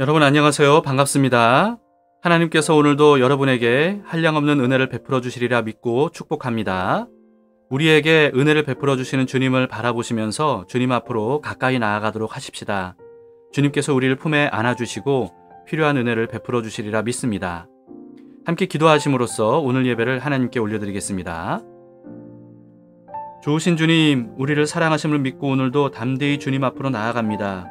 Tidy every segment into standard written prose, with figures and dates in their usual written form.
여러분 안녕하세요. 반갑습니다. 하나님께서 오늘도 여러분에게 한량없는 은혜를 베풀어 주시리라 믿고 축복합니다. 우리에게 은혜를 베풀어 주시는 주님을 바라보시면서 주님 앞으로 가까이 나아가도록 하십시다. 주님께서 우리를 품에 안아주시고 필요한 은혜를 베풀어 주시리라 믿습니다. 함께 기도하심으로써 오늘 예배를 하나님께 올려드리겠습니다. 좋으신 주님, 우리를 사랑하심을 믿고 오늘도 담대히 주님 앞으로 나아갑니다.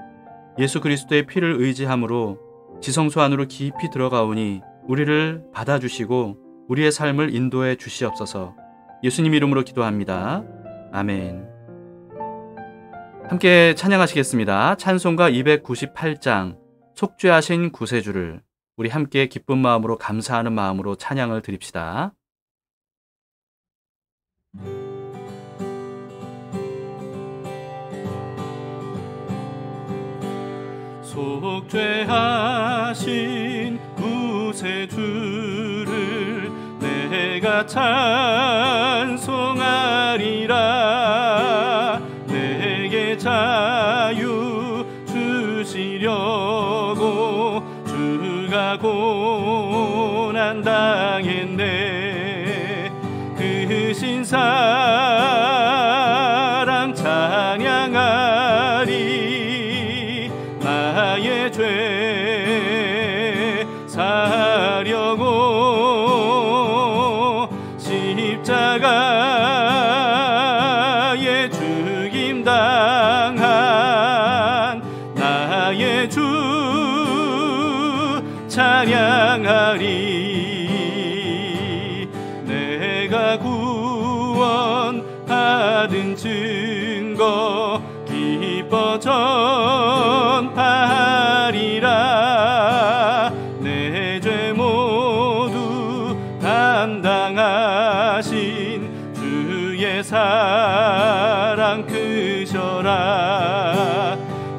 예수 그리스도의 피를 의지함으로 지성소 안으로 깊이 들어가오니 우리를 받아주시고 우리의 삶을 인도해 주시옵소서. 예수님 이름으로 기도합니다. 아멘. 함께 찬양하시겠습니다. 찬송가 298장 속죄하신 구세주를 우리 함께 기쁜 마음으로 감사하는 마음으로 찬양을 드립시다. 속죄하신 구세주를 내가 찬송하리라. 내게 자유 주시려고 주가 고난당했네. 그 신사랑 찬양하리. 나의 죄 사려고 십자가에 죽임 당한 나의 주 찬양하리. 내가 구원받은 증거 기뻐 전파하리라. 내 죄 모두 담당하신 주의 사랑 크셔라.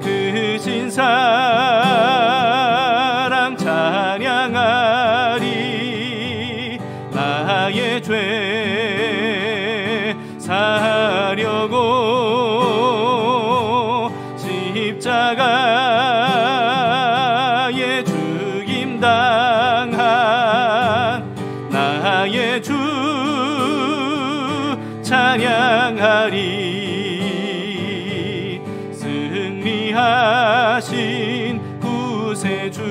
크신 사랑 찬양하리. 나의 죄 사려고 십자가에 죽임 당한 나의 주 찬양하리. 승리하신 구세주를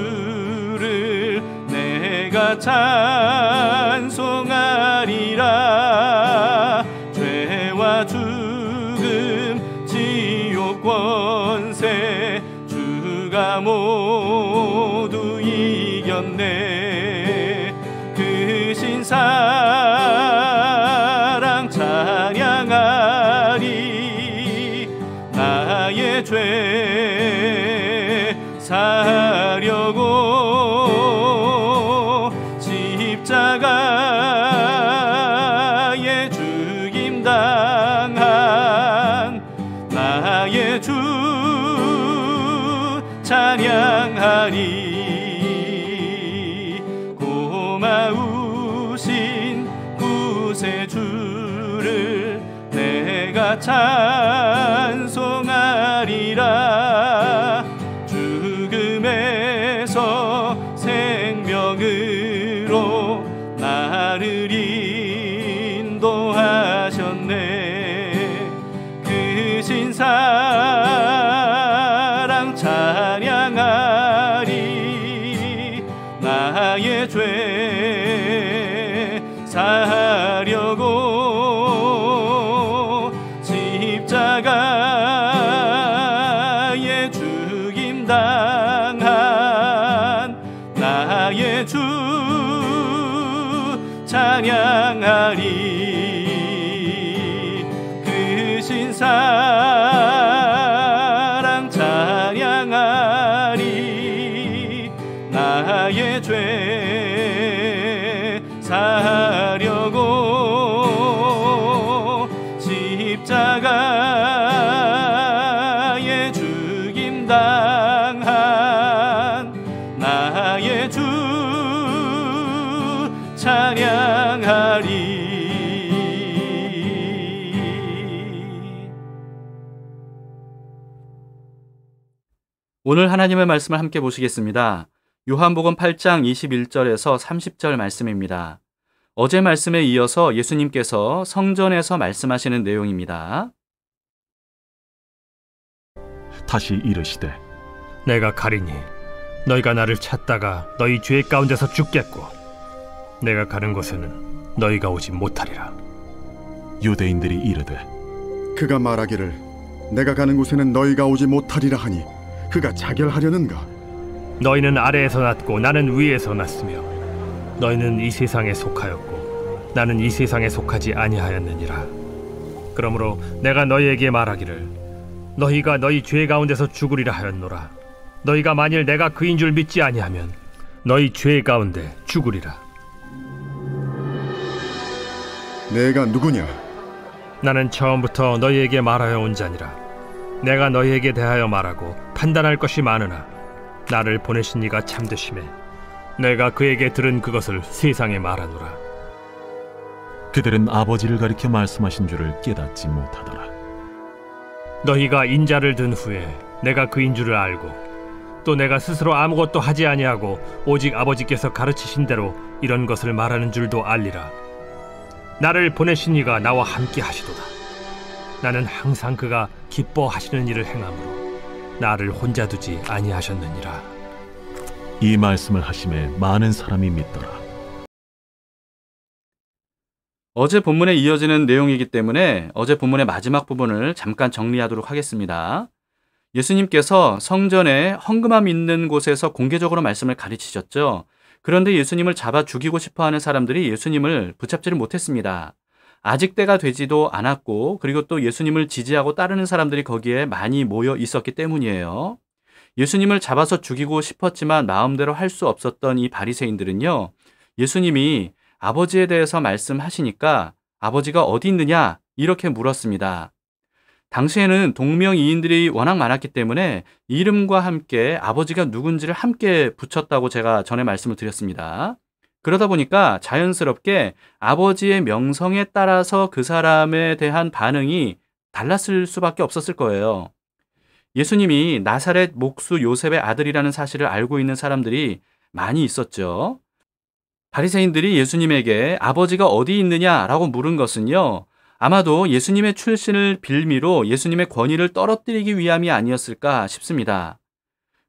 내가 찬송하리라. 죄와 죽음 지옥 권세 주가 모두 이겼네. 크신 사랑 찬양하리. 나의 죄 사려고 십자가에 죽임 당한 나의 주 찬양하리. 고마우신 구세주를 내가 찬송하리라. 죽음에서 생명으로 나를 인도하셨네. 크신 사랑 찬양하리. 나의 죄 사려고 십자가에 죽임 당한 나의 주 찬양하리. 크신 사랑 찬양하리. 나의 죄 사려고 십자가에 죽임 당한 나의 주 찬양하리. 오늘 하나님의 말씀을 함께 보시겠습니다. 요한복음 8장 21절에서 30절 말씀입니다. 어제 말씀에 이어서 예수님께서 성전에서 말씀하시는 내용입니다. 다시 이르시되 내가 가리니 너희가 나를 찾다가 너희 죄 가운데서 죽겠고 내가 가는 곳에는 너희가 오지 못하리라. 유대인들이 이르되 그가 말하기를 내가 가는 곳에는 너희가 오지 못하리라 하니 그가 자결하려는가? 너희는 아래에서 났고 나는 위에서 났으며 너희는 이 세상에 속하였고 나는 이 세상에 속하지 아니하였느니라. 그러므로 내가 너희에게 말하기를 너희가 너희 죄 가운데서 죽으리라 하였노라. 너희가 만일 내가 그인 줄 믿지 아니하면 너희 죄 가운데 죽으리라. 내가 누구냐? 나는 처음부터 너희에게 말하여 온 자니라. 내가 너희에게 대하여 말하고 판단할 것이 많으나 나를 보내신 이가 참되심에 내가 그에게 들은 그것을 세상에 말하노라. 그들은 아버지를 가리켜 말씀하신 줄을 깨닫지 못하더라. 너희가 인자를 든 후에 내가 그인 줄을 알고 또 내가 스스로 아무것도 하지 아니하고 오직 아버지께서 가르치신 대로 이런 것을 말하는 줄도 알리라. 나를 보내신 이가 나와 함께 하시도다. 나는 항상 그가 기뻐하시는 일을 행함으로 나를 혼자 두지 아니하셨느니라. 이 말씀을 하심에 많은 사람이 믿더라. 어제 본문에 이어지는 내용이기 때문에 어제 본문의 마지막 부분을 잠깐 정리하도록 하겠습니다. 예수님께서 성전에 헌금함 있는 곳에서 공개적으로 말씀을 가르치셨죠. 그런데 예수님을 잡아 죽이고 싶어하는 사람들이 예수님을 붙잡지를 못했습니다. 아직 때가 되지도 않았고 그리고 또 예수님을 지지하고 따르는 사람들이 거기에 많이 모여 있었기 때문이에요. 예수님을 잡아서 죽이고 싶었지만 마음대로 할 수 없었던 이 바리새인들은요, 예수님이 아버지에 대해서 말씀하시니까 아버지가 어디 있느냐 이렇게 물었습니다. 당시에는 동명이인들이 워낙 많았기 때문에 이름과 함께 아버지가 누군지를 함께 붙였다고 제가 전에 말씀을 드렸습니다. 그러다 보니까 자연스럽게 아버지의 명성에 따라서 그 사람에 대한 반응이 달랐을 수밖에 없었을 거예요. 예수님이 나사렛 목수 요셉의 아들이라는 사실을 알고 있는 사람들이 많이 있었죠. 바리새인들이 예수님에게 아버지가 어디 있느냐라고 물은 것은요, 아마도 예수님의 출신을 빌미로 예수님의 권위를 떨어뜨리기 위함이 아니었을까 싶습니다.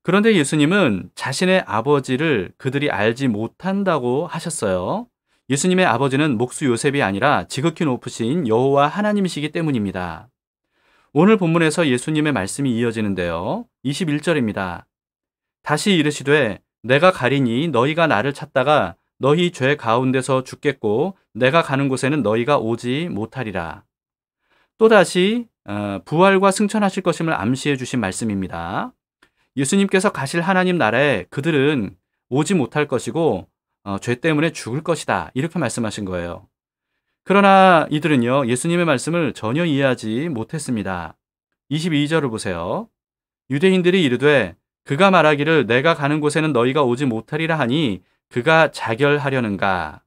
그런데 예수님은 자신의 아버지를 그들이 알지 못한다고 하셨어요. 예수님의 아버지는 목수 요셉이 아니라 지극히 높으신 여호와 하나님이시기 때문입니다. 오늘 본문에서 예수님의 말씀이 이어지는데요. 21절입니다. 다시 이르시되 내가 가리니 너희가 나를 찾다가 너희 죄 가운데서 죽겠고 내가 가는 곳에는 너희가 오지 못하리라. 또다시 부활과 승천하실 것임을 암시해 주신 말씀입니다. 예수님께서 가실 하나님 나라에 그들은 오지 못할 것이고 죄 때문에 죽을 것이다 이렇게 말씀하신 거예요. 그러나 이들은요, 예수님의 말씀을 전혀 이해하지 못했습니다. 22절을 보세요. 유대인들이 이르되 그가 말하기를 내가 가는 곳에는 너희가 오지 못하리라 하니 그가 자결하려는가.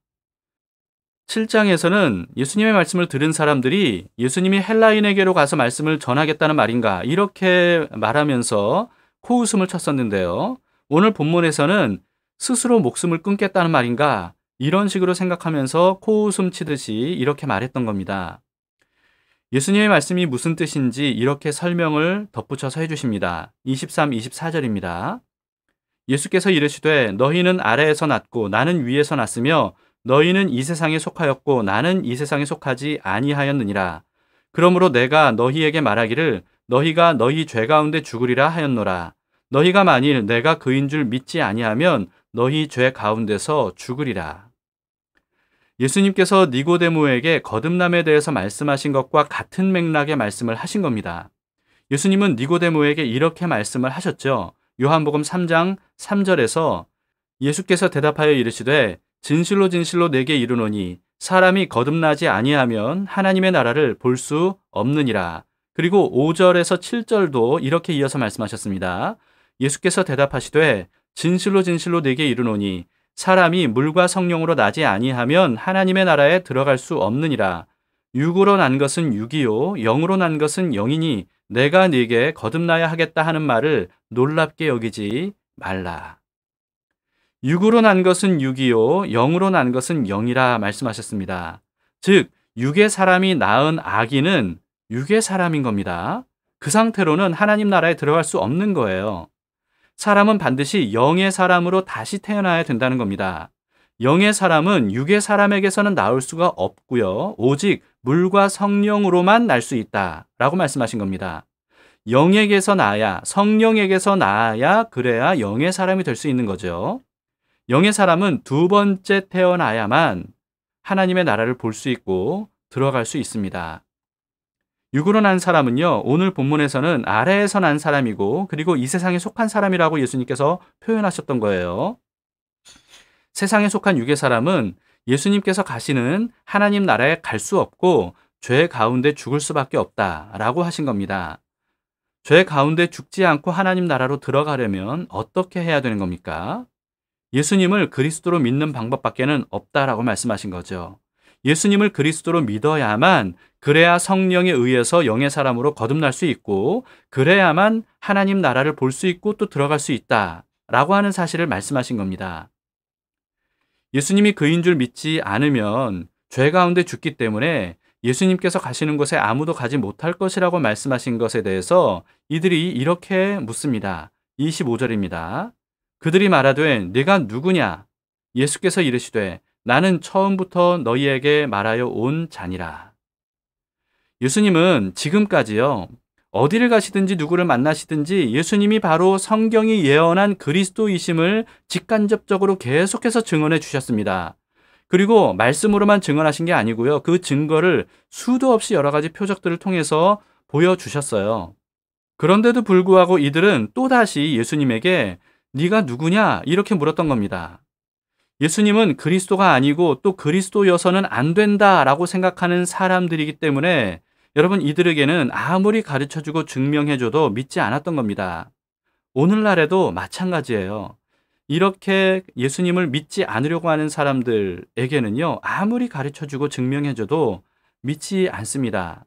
7장에서는 예수님의 말씀을 들은 사람들이 예수님이 헬라인에게로 가서 말씀을 전하겠다는 말인가 이렇게 말하면서 코웃음을 쳤었는데요. 오늘 본문에서는 스스로 목숨을 끊겠다는 말인가 이런 식으로 생각하면서 코웃음 치듯이 이렇게 말했던 겁니다. 예수님의 말씀이 무슨 뜻인지 이렇게 설명을 덧붙여서 해주십니다. 23, 24절입니다. 예수께서 이르시되 너희는 아래에서 났고 나는 위에서 났으며 너희는 이 세상에 속하였고 나는 이 세상에 속하지 아니하였느니라. 그러므로 내가 너희에게 말하기를 너희가 너희 죄 가운데 죽으리라 하였노라. 너희가 만일 내가 그인 줄 믿지 아니하면 너희 죄 가운데서 죽으리라. 예수님께서 니고데모에게 거듭남에 대해서 말씀하신 것과 같은 맥락의 말씀을 하신 겁니다. 예수님은 니고데모에게 이렇게 말씀을 하셨죠. 요한복음 3장 3절에서 예수께서 대답하여 이르시되 진실로 진실로 내게 이르노니 사람이 거듭나지 아니하면 하나님의 나라를 볼 수 없느니라. 그리고 5절에서 7절도 이렇게 이어서 말씀하셨습니다. 예수께서 대답하시되 진실로 진실로 내게 이르노니 사람이 물과 성령으로 나지 아니하면 하나님의 나라에 들어갈 수 없느니라. 육으로 난 것은 육이요 영으로 난 것은 영이니 내가 네게 거듭나야 하겠다 하는 말을 놀랍게 여기지 말라. 육으로 난 것은 육이요 영으로 난 것은 영이라 말씀하셨습니다. 즉 육의 사람이 낳은 아기는 육의 사람인 겁니다. 그 상태로는 하나님 나라에 들어갈 수 없는 거예요. 사람은 반드시 영의 사람으로 다시 태어나야 된다는 겁니다. 영의 사람은 육의 사람에게서는 나올 수가 없고요. 오직 물과 성령으로만 날 수 있다라고 말씀하신 겁니다. 영에게서 나야, 성령에게서 나야 그래야 영의 사람이 될 수 있는 거죠. 영의 사람은 두 번째 태어나야만 하나님의 나라를 볼 수 있고 들어갈 수 있습니다. 육으로 난 사람은요, 오늘 본문에서는 아래에서 난 사람이고 그리고 이 세상에 속한 사람이라고 예수님께서 표현하셨던 거예요. 세상에 속한 육의 사람은 예수님께서 가시는 하나님 나라에 갈 수 없고 죄 가운데 죽을 수밖에 없다라고 하신 겁니다. 죄 가운데 죽지 않고 하나님 나라로 들어가려면 어떻게 해야 되는 겁니까? 예수님을 그리스도로 믿는 방법밖에는 없다라고 말씀하신 거죠. 예수님을 그리스도로 믿어야만 그래야 성령에 의해서 영의 사람으로 거듭날 수 있고 그래야만 하나님 나라를 볼 수 있고 또 들어갈 수 있다라고 하는 사실을 말씀하신 겁니다. 예수님이 그인 줄 믿지 않으면 죄 가운데 죽기 때문에 예수님께서 가시는 곳에 아무도 가지 못할 것이라고 말씀하신 것에 대해서 이들이 이렇게 묻습니다. 25절입니다. 그들이 말하되 네가 누구냐? 예수께서 이르시되 나는 처음부터 너희에게 말하여 온 자니라. 예수님은 지금까지요, 어디를 가시든지 누구를 만나시든지 예수님이 바로 성경이 예언한 그리스도이심을 직간접적으로 계속해서 증언해 주셨습니다. 그리고 말씀으로만 증언하신 게 아니고요. 그 증거를 수도 없이 여러 가지 표적들을 통해서 보여주셨어요. 그런데도 불구하고 이들은 또다시 예수님에게 네가 누구냐? 이렇게 물었던 겁니다. 예수님은 그리스도가 아니고 또 그리스도여서는 안 된다라고 생각하는 사람들이기 때문에 여러분 이들에게는 아무리 가르쳐주고 증명해줘도 믿지 않았던 겁니다. 오늘날에도 마찬가지예요. 이렇게 예수님을 믿지 않으려고 하는 사람들에게는요, 아무리 가르쳐주고 증명해줘도 믿지 않습니다.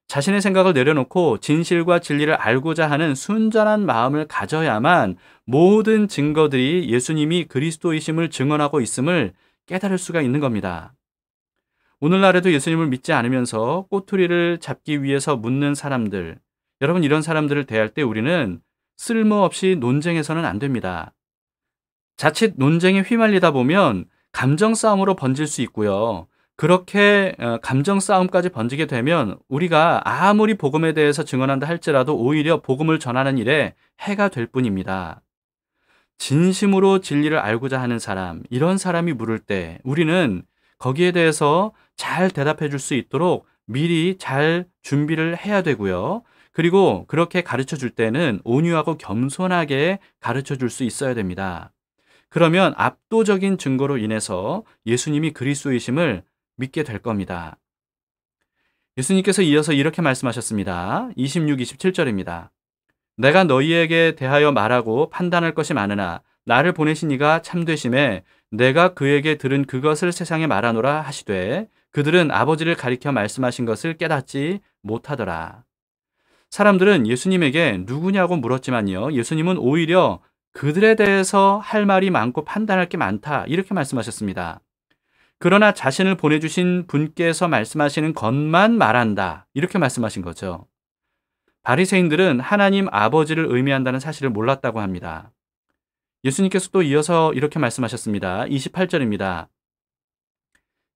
자신의 생각을 내려놓고 진실과 진리를 알고자 하는 순전한 마음을 가져야만 모든 증거들이 예수님이 그리스도이심을 증언하고 있음을 깨달을 수가 있는 겁니다. 오늘날에도 예수님을 믿지 않으면서 꼬투리를 잡기 위해서 묻는 사람들, 여러분 이런 사람들을 대할 때 우리는 쓸모없이 논쟁해서는 안 됩니다. 자칫 논쟁에 휘말리다 보면 감정 싸움으로 번질 수 있고요. 그렇게 감정 싸움까지 번지게 되면 우리가 아무리 복음에 대해서 증언한다 할지라도 오히려 복음을 전하는 일에 해가 될 뿐입니다. 진심으로 진리를 알고자 하는 사람, 이런 사람이 물을 때 우리는 거기에 대해서 잘 대답해 줄 수 있도록 미리 잘 준비를 해야 되고요. 그리고 그렇게 가르쳐 줄 때는 온유하고 겸손하게 가르쳐 줄 수 있어야 됩니다. 그러면 압도적인 증거로 인해서 예수님이 그리스도이심을 믿게 될 겁니다. 예수님께서 이어서 이렇게 말씀하셨습니다. 26, 27절입니다. 내가 너희에게 대하여 말하고 판단할 것이 많으나 나를 보내신 이가 참되심에 내가 그에게 들은 그것을 세상에 말하노라 하시되 그들은 아버지를 가리켜 말씀하신 것을 깨닫지 못하더라. 사람들은 예수님에게 누구냐고 물었지만요, 예수님은 오히려 그들에 대해서 할 말이 많고 판단할 게 많다 이렇게 말씀하셨습니다. 그러나 자신을 보내주신 분께서 말씀하시는 것만 말한다 이렇게 말씀하신 거죠. 바리새인들은 하나님 아버지를 의미한다는 사실을 몰랐다고 합니다. 예수님께서 또 이어서 이렇게 말씀하셨습니다. 28절입니다.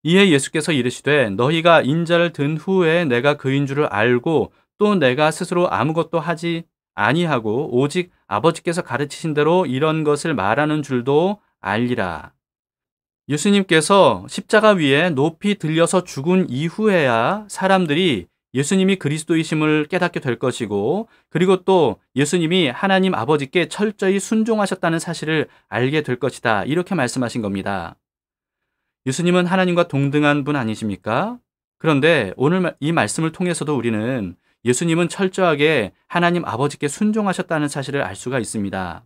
이에 예수께서 이르시되 너희가 인자를 든 후에 내가 그인 줄을 알고 또 내가 스스로 아무것도 하지 아니하고 오직 아버지께서 가르치신 대로 이런 것을 말하는 줄도 알리라. 예수님께서 십자가 위에 높이 들려서 죽은 이후에야 사람들이 예수님이 그리스도이심을 깨닫게 될 것이고 그리고 또 예수님이 하나님 아버지께 철저히 순종하셨다는 사실을 알게 될 것이다. 이렇게 말씀하신 겁니다. 예수님은 하나님과 동등한 분 아니십니까? 그런데 오늘 이 말씀을 통해서도 우리는 예수님은 철저하게 하나님 아버지께 순종하셨다는 사실을 알 수가 있습니다.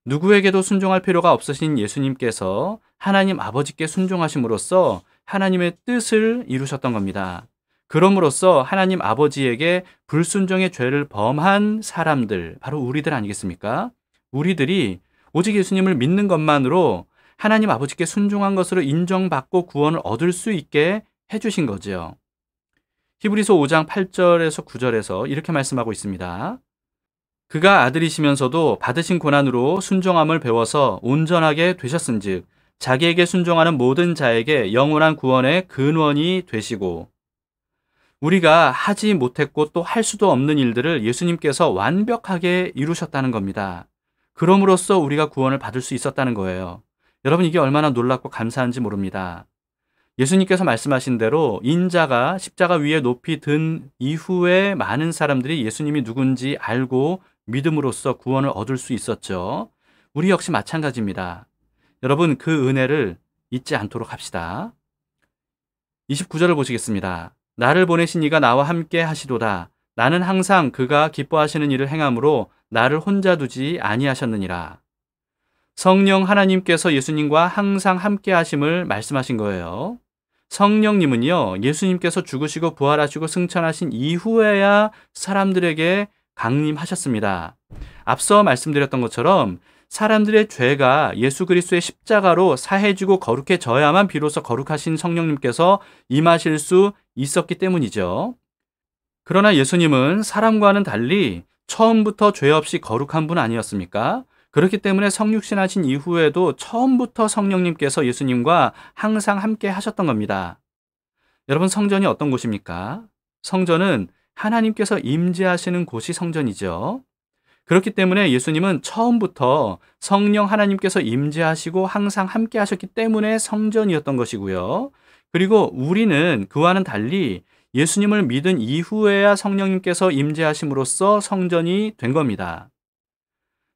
누구에게도 순종할 필요가 없으신 예수님께서 하나님 아버지께 순종하심으로써 하나님의 뜻을 이루셨던 겁니다. 그럼으로써 하나님 아버지에게 불순종의 죄를 범한 사람들, 바로 우리들 아니겠습니까? 우리들이 오직 예수님을 믿는 것만으로 하나님 아버지께 순종한 것으로 인정받고 구원을 얻을 수 있게 해주신 거죠. 히브리서 5장 8절에서 9절에서 이렇게 말씀하고 있습니다. 그가 아들이시면서도 받으신 고난으로 순종함을 배워서 온전하게 되셨은즉 자기에게 순종하는 모든 자에게 영원한 구원의 근원이 되시고, 우리가 하지 못했고 또 할 수도 없는 일들을 예수님께서 완벽하게 이루셨다는 겁니다. 그럼으로써 우리가 구원을 받을 수 있었다는 거예요. 여러분, 이게 얼마나 놀랍고 감사한지 모릅니다. 예수님께서 말씀하신 대로 인자가 십자가 위에 높이 든 이후에 많은 사람들이 예수님이 누군지 알고 믿음으로써 구원을 얻을 수 있었죠. 우리 역시 마찬가지입니다. 여러분, 그 은혜를 잊지 않도록 합시다. 29절을 보시겠습니다. 나를 보내신 이가 나와 함께 하시도다. 나는 항상 그가 기뻐하시는 일을 행함으로 나를 혼자 두지 아니하셨느니라. 성령 하나님께서 예수님과 항상 함께 하심을 말씀하신 거예요. 성령님은요, 예수님께서 죽으시고 부활하시고 승천하신 이후에야 사람들에게 강림하셨습니다. 앞서 말씀드렸던 것처럼 사람들의 죄가 예수 그리스도의 십자가로 사해지고 거룩해져야만 비로소 거룩하신 성령님께서 임하실 수 있었기 때문이죠. 그러나 예수님은 사람과는 달리 처음부터 죄 없이 거룩한 분 아니었습니까? 그렇기 때문에 성육신하신 이후에도 처음부터 성령님께서 예수님과 항상 함께 하셨던 겁니다. 여러분, 성전이 어떤 곳입니까? 성전은 하나님께서 임재하시는 곳이 성전이죠. 그렇기 때문에 예수님은 처음부터 성령 하나님께서 임재하시고 항상 함께 하셨기 때문에 성전이었던 것이고요. 그리고 우리는 그와는 달리 예수님을 믿은 이후에야 성령님께서 임재하심으로써 성전이 된 겁니다.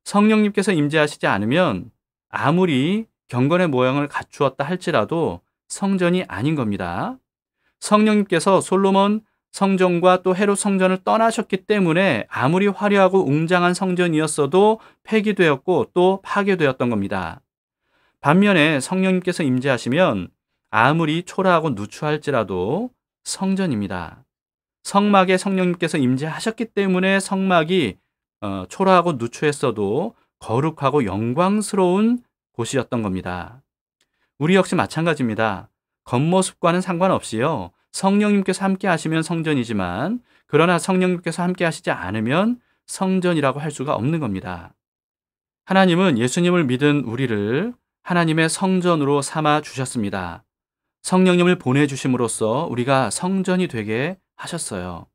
성령님께서 임재하시지 않으면 아무리 경건의 모양을 갖추었다 할지라도 성전이 아닌 겁니다. 성령님께서 솔로몬 성전과 또 헤롯 성전을 떠나셨기 때문에 아무리 화려하고 웅장한 성전이었어도 폐기되었고 또 파괴되었던 겁니다. 반면에 성령님께서 임재하시면 아무리 초라하고 누추할지라도 성전입니다. 성막에 성령님께서 임재하셨기 때문에 성막이 초라하고 누추했어도 거룩하고 영광스러운 곳이었던 겁니다. 우리 역시 마찬가지입니다. 겉모습과는 상관없이요, 성령님께서 함께 하시면 성전이지만, 그러나 성령님께서 함께 하시지 않으면 성전이라고 할 수가 없는 겁니다. 하나님은 예수님을 믿은 우리를 하나님의 성전으로 삼아 주셨습니다. 성령님을 보내주심으로써 우리가 성전이 되게 하셨어요.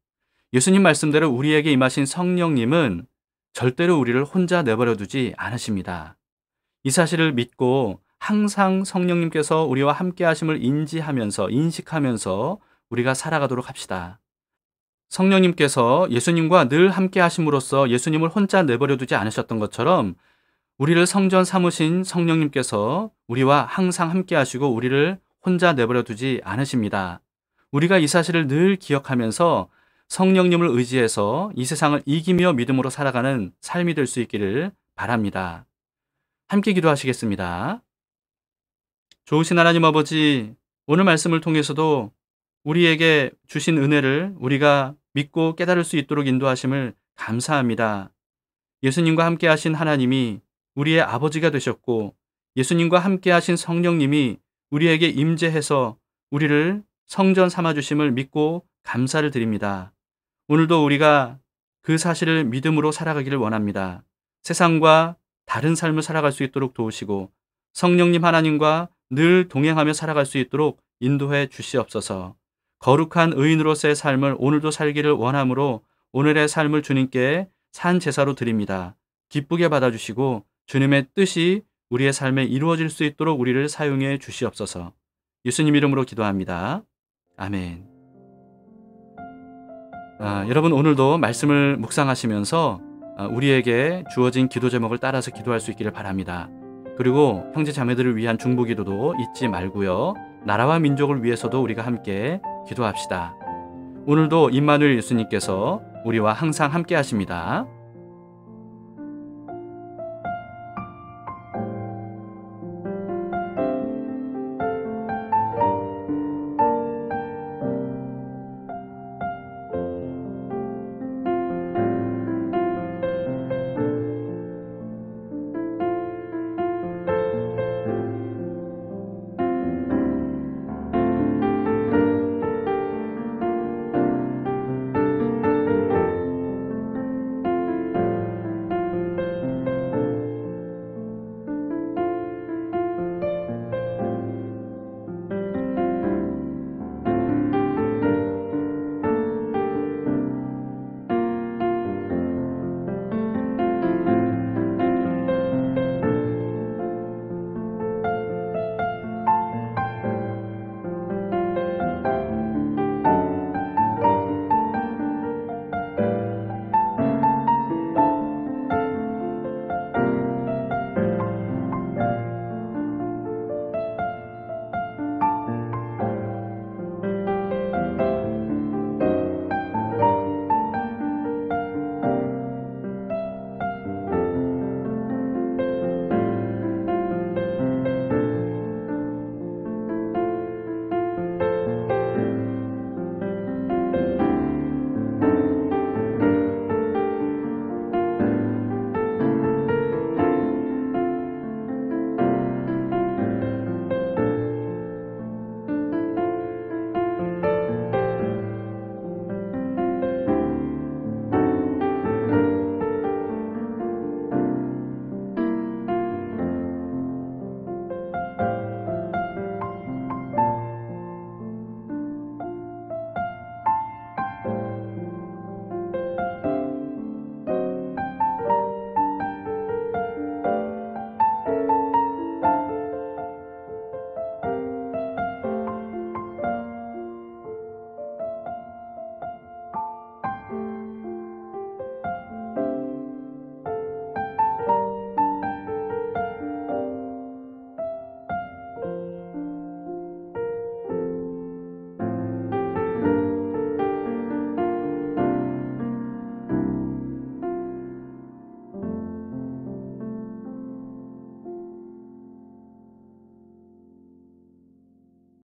예수님 말씀대로 우리에게 임하신 성령님은 절대로 우리를 혼자 내버려 두지 않으십니다. 이 사실을 믿고 항상 성령님께서 우리와 함께 하심을 인식하면서 우리가 살아가도록 합시다. 성령님께서 예수님과 늘 함께 하심으로써 예수님을 혼자 내버려 두지 않으셨던 것처럼 우리를 성전 삼으신 성령님께서 우리와 항상 함께 하시고 우리를 혼자 내버려 두지 않으십니다. 우리가 이 사실을 늘 기억하면서 성령님을 의지해서 이 세상을 이기며 믿음으로 살아가는 삶이 될 수 있기를 바랍니다. 함께 기도하시겠습니다. 좋으신 하나님 아버지, 오늘 말씀을 통해서도 우리에게 주신 은혜를 우리가 믿고 깨달을 수 있도록 인도하심을 감사합니다. 예수님과 함께 하신 하나님이 우리의 아버지가 되셨고 예수님과 함께 하신 성령님이 우리에게 임재해서 우리를 성전 삼아주심을 믿고 감사를 드립니다. 오늘도 우리가 그 사실을 믿음으로 살아가기를 원합니다. 세상과 다른 삶을 살아갈 수 있도록 도우시고 성령님 하나님과 늘 동행하며 살아갈 수 있도록 인도해 주시옵소서. 거룩한 의인으로서의 삶을 오늘도 살기를 원하므로 오늘의 삶을 주님께 산 제사로 드립니다. 기쁘게 받아주시고 주님의 뜻이 우리의 삶에 이루어질 수 있도록 우리를 사용해 주시옵소서. 예수님 이름으로 기도합니다. 아멘. 여러분, 오늘도 말씀을 묵상하시면서 우리에게 주어진 기도 제목을 따라서 기도할 수 있기를 바랍니다. 그리고 형제 자매들을 위한 중보기도도 잊지 말고요. 나라와 민족을 위해서도 우리가 함께 기도합시다. 오늘도 임마누엘 예수님께서 우리와 항상 함께 하십니다.